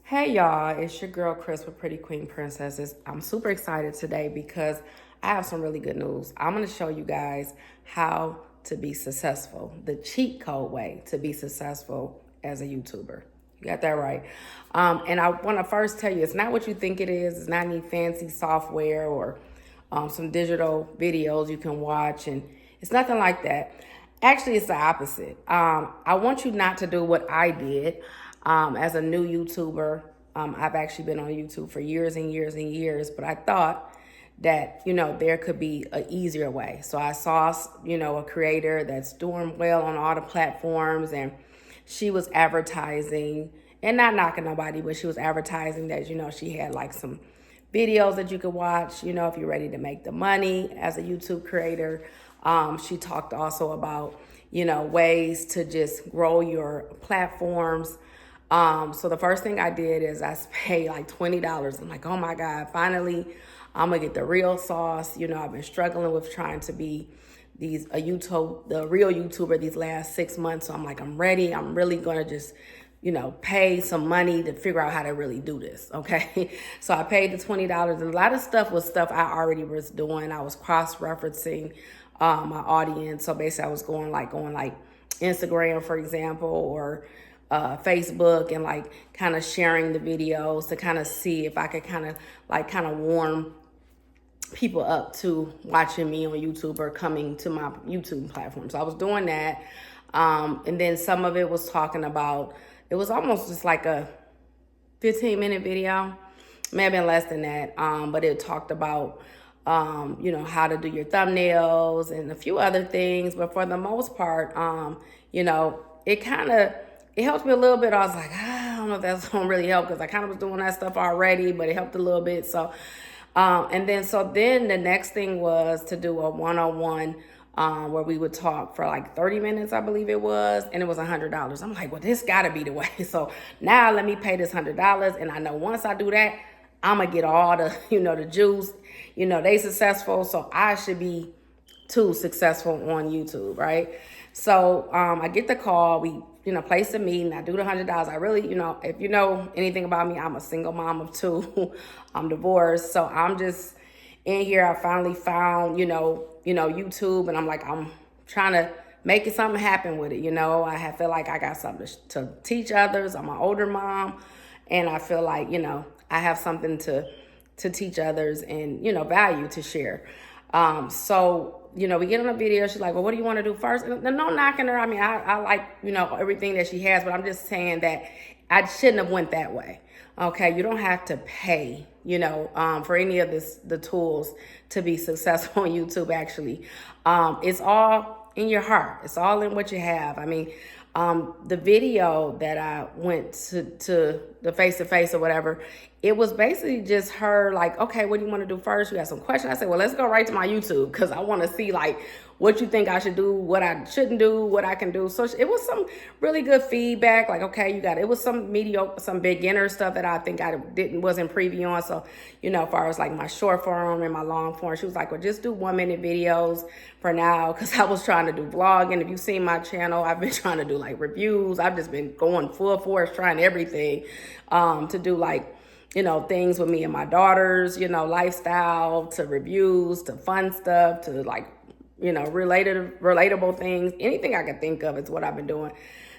Hey y'all, it's your girl Chris with Pretty Queen Princesses. I'm super excited today because I have some really good news. I'm going to show you guys how to be successful, the cheat code way to be successful as a YouTuber. You got that right. And I want to first tell you, it's not what you think it is. It's not any fancy software or some digital videos you can watch, and it's nothing like that. Actually, it's the opposite. I want you not to do what I did as a new YouTuber. I've actually been on YouTube for years and years and years, but I thought that, there could be an easier way. So I saw, a creator that's doing well on all the platforms, and she was advertising, and not knocking nobody, but she was advertising that, she had like some videos that you could watch, if you're ready to make the money as a YouTube creator. She talked also about, ways to just grow your platforms. So the first thing I did is I paid like $20. I'm like, oh my God, finally, I'm gonna get the real sauce. I've been struggling with trying to be the real YouTuber these last 6 months. So I'm like, I'm ready. I'm really gonna just, pay some money to figure out how to really do this. Okay. So I paid the $20, and a lot of stuff was stuff I already was doing. I was cross-referencing my audience. So basically I was going like Instagram, for example, or Facebook, and like kind of sharing the videos to kind of see if I could kind of warm people up to watching me on YouTube or coming to my YouTube platform. So I was doing that. And then some of it was talking about, it was almost just like a 15-minute video, may have been less than that. But it talked about, how to do your thumbnails and a few other things. But for the most part, it helped me a little bit. I was like, I don't know if that's gonna really help, because I kind of was doing that stuff already, but it helped a little bit. So, and then the next thing was to do a one-on-one where we would talk for like 30 minutes, I believe it was, and it was $100. I'm like, well, this gotta be the way. So now let me pay this $100, and I know once I do that, I'm gonna get all the, the juice. They successful, so I should be too successful on YouTube, right? So I get the call. We, place a meeting. I do the $100. I really, if you know anything about me, I'm a single mom of two. I'm divorced, so I'm just in here. I finally found, YouTube, and I'm trying to make it something happen with it. I feel like I got something to teach others. I'm an older mom, and I feel like, I have something to teach others and, value to share. So, we get on a video. She's like, well, what do you want to do first? And no knocking her. I mean, I like, everything that she has, but I'm just saying that I shouldn't have went that way. Okay. You don't have to pay, for any of the tools to be successful on YouTube. Actually, it's all in your heart. It's all in what you have. I mean, the video that I went to the face-to-face or whatever, it was basically just her like, okay, what do you want to do first? You got some questions. I said, well, let's go right to my YouTube, because I want to see like what you think I should do, what I shouldn't do, what I can do. So it was some really good feedback. Like, okay, it was some mediocre, some beginner stuff that I think wasn't preview on. So, as far as like my short form and my long form, she was like, well, just do 1-minute videos for now. Cause I was trying to do vlogging. If you've seen my channel, I've been trying to do like reviews. I've just been going full force, trying everything, to do like, things with me and my daughters, lifestyle, to reviews, to fun stuff, to like, relatable things. Anything I can think of is what I've been doing.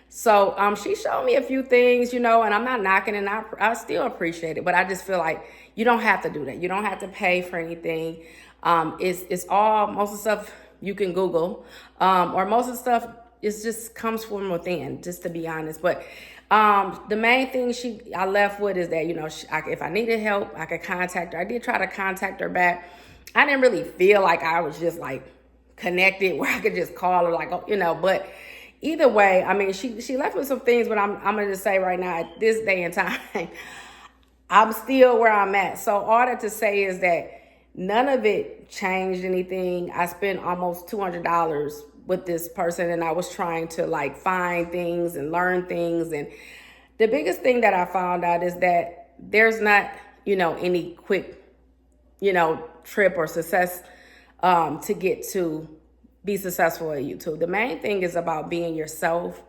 So she showed me a few things, and I'm not knocking, and I still appreciate it, but I just feel like you don't have to do that. You don't have to pay for anything. It's all, most of the stuff you can Google, or most of the stuff just comes from within, just to be honest. But the main thing I left with is that, if I needed help, I could contact her. I did try to contact her back. I didn't really feel like I was just like connected where I could just call her, like, but either way, I mean, she left with some things, but I'm going to just say right now, at this day and time, I'm still where I'm at. So all that to say is that none of it changed anything. I spent almost $200 with this person, and I was trying to like find things and learn things. And the biggest thing that I found out is that there's not, any quick, trip or success to get to be successful at YouTube. The main thing is about being yourself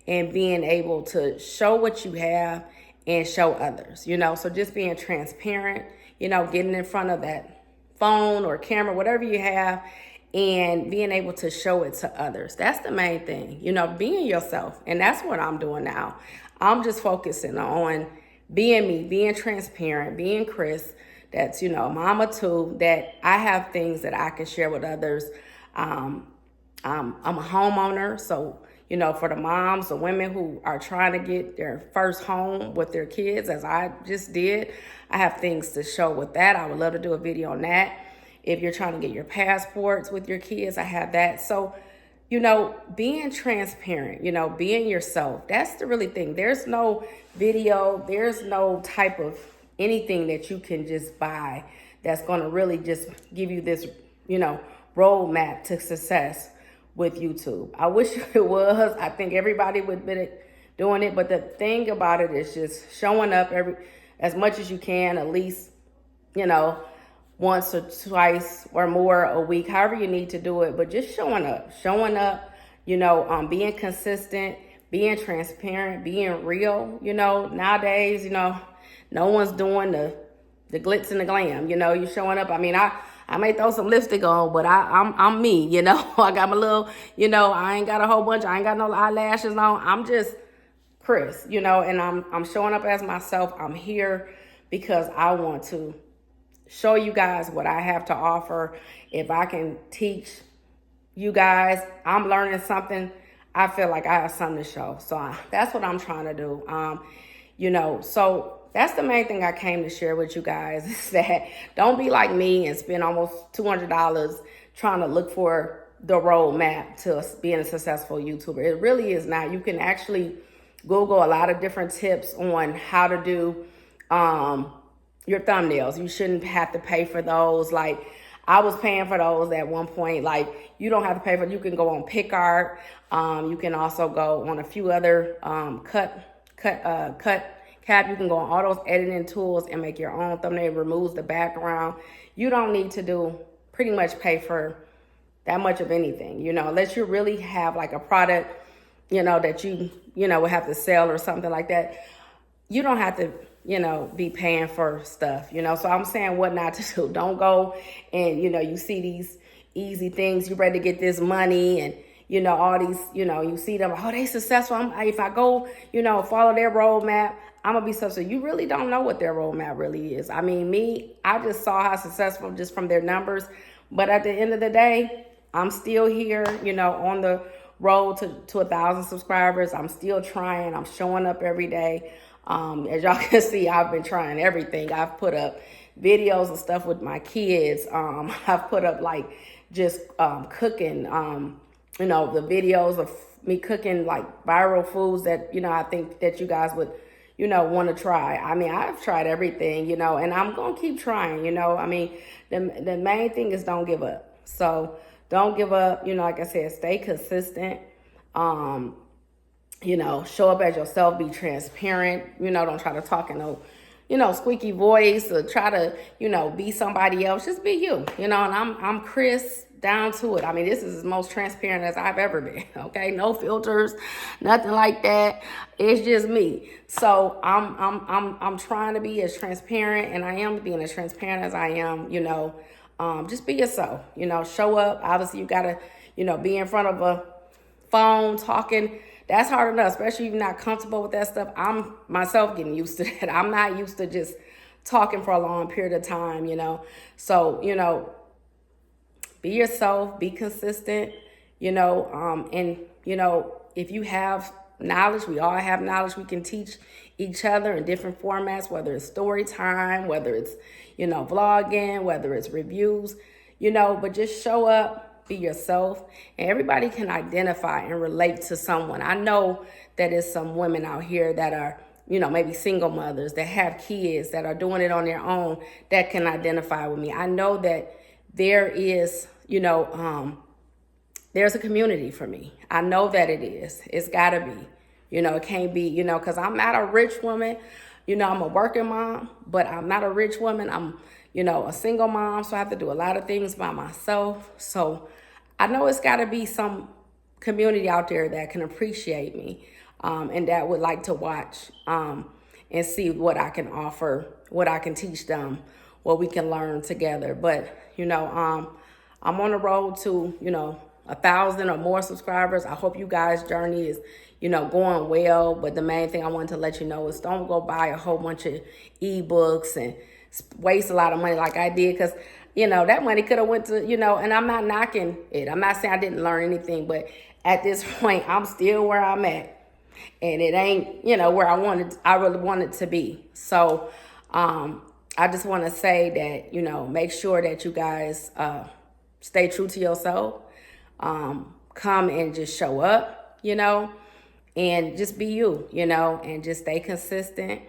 and being able to show what you have and show others, you know. So just being transparent, you know, getting in front of that phone or camera, whatever you have, and being able to show it to others. That's the main thing, you know, being yourself. And that's what I'm doing now. I'm just focusing on being me, being transparent, being Chris. That's, you know, mama too, that I have things that I can share with others. I'm a homeowner, so, you know, for the moms or women who are trying to get their first home with their kids, as I just did, I have things to show with that. I would love to do a video on that. If you're trying to get your passports with your kids, I have that. So, you know, being transparent, you know, being yourself, that's the really thing. There's no video, there's no type of anything that you can just buy that's going to really just give you this, you know, roadmap to success with YouTube. I wish it was. I think everybody would be doing it. But the thing about it is just showing up as much as you can, at least, you know, once or twice or more a week, however you need to do it, but just showing up, you know, being consistent, being transparent, being real. You know, nowadays, you know, no one's doing the glitz and the glam, you know. You showing up. I mean, I may throw some lipstick on, but I'm me, you know. I got my little, you know, I ain't got a whole bunch, I ain't got no eyelashes on. I'm just Chris, you know, and I'm showing up as myself. I'm here because I want to show you guys what I have to offer. If I can teach you guys, I'm learning something, I feel like I have something to show. So that's what I'm trying to do. You know, so that's the main thing I came to share with you guys, is that don't be like me and spend almost $200 trying to look for the roadmap to being a successful YouTuber. It really is not. You can actually Google a lot of different tips on how to do your thumbnails. You shouldn't have to pay for those. Like, I was paying for those at one point. Like, you don't have to pay for it. You can go on PicArt. You can also go on a few other CapCut. You can go on all those editing tools and make your own thumbnail. It removes the background. You don't need to pretty much pay for that much of anything, you know, unless you really have like a product, you know, that you know, would have to sell or something like that. You don't have to, you know, be paying for stuff, you know. So I'm saying what not to do. Don't go and, you know, you see these easy things, you're ready to get this money and, you know, all these, you know, you see them, oh, they successful. If I go, you know, follow their roadmap, I'm gonna be successful. You really don't know what their roadmap really is. I mean, I just saw how successful just from their numbers. But at the end of the day, I'm still here, you know, on the road to 1,000 subscribers. I'm still trying. I'm showing up every day. As y'all can see, I've been trying everything. I've put up videos and stuff with my kids. I've put up like just cooking, you know, the videos of me cooking like viral foods that, you know, I think that you guys would, you know, want to try. I mean, I've tried everything, you know, and I'm going to keep trying, you know. I mean, the main thing is don't give up. So don't give up. You know, like I said, stay consistent. You know, show up as yourself, be transparent. You know, don't try to talk in no, you know, squeaky voice or try to, you know, be somebody else. Just be you, you know, and I'm Chris down to it. I mean, this is as most transparent as I've ever been. Okay. No filters, nothing like that. It's just me. So I'm trying to be as transparent, and I am being as transparent as I am, you know. Just be yourself, you know, show up. Obviously you gotta, you know, be in front of a phone talking. That's hard enough, especially if you're not comfortable with that stuff. I'm myself getting used to that. I'm not used to just talking for a long period of time, you know. So, you know, be yourself, be consistent, you know, and, you know, if you have knowledge, we all have knowledge. We can teach each other in different formats, whether it's story time, whether it's, you know, vlogging, whether it's reviews, you know, but just show up. Be yourself, and everybody can identify and relate to someone. I know that there's some women out here that are, you know, maybe single mothers that have kids that are doing it on their own that can identify with me. I know that there is, you know, there's a community for me. I know that it is. It's gotta be, you know, it can't be, you know, because I'm not a rich woman. You know, I'm a working mom, but I'm not a rich woman. I'm, you know, a single mom, so I have to do a lot of things by myself. So I know it's got to be some community out there that can appreciate me and that would like to watch and and see what I can offer, what I can teach them, what we can learn together. But, you know, I'm on the road to, you know, 1,000 or more subscribers. I hope you guys' journey is, you know, going well. But the main thing I wanted to let you know is don't go buy a whole bunch of ebooks and waste a lot of money like I did, because, you know, that money could have went to, you know, and I'm not knocking it. I'm not saying I didn't learn anything, but at this point, I'm still where I'm at. And it ain't, you know, where I really wanted to be. So I just want to say that, you know, make sure that you guys stay true to yourself. Come and just show up, you know, and just be you, you know, and just stay consistent.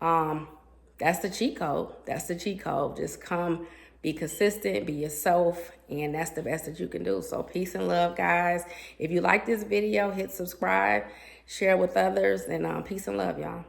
That's the cheat code. That's the cheat code. Just come, be consistent, be yourself, and that's the best that you can do. So peace and love, guys. If you like this video, hit subscribe, share with others, and peace and love, y'all.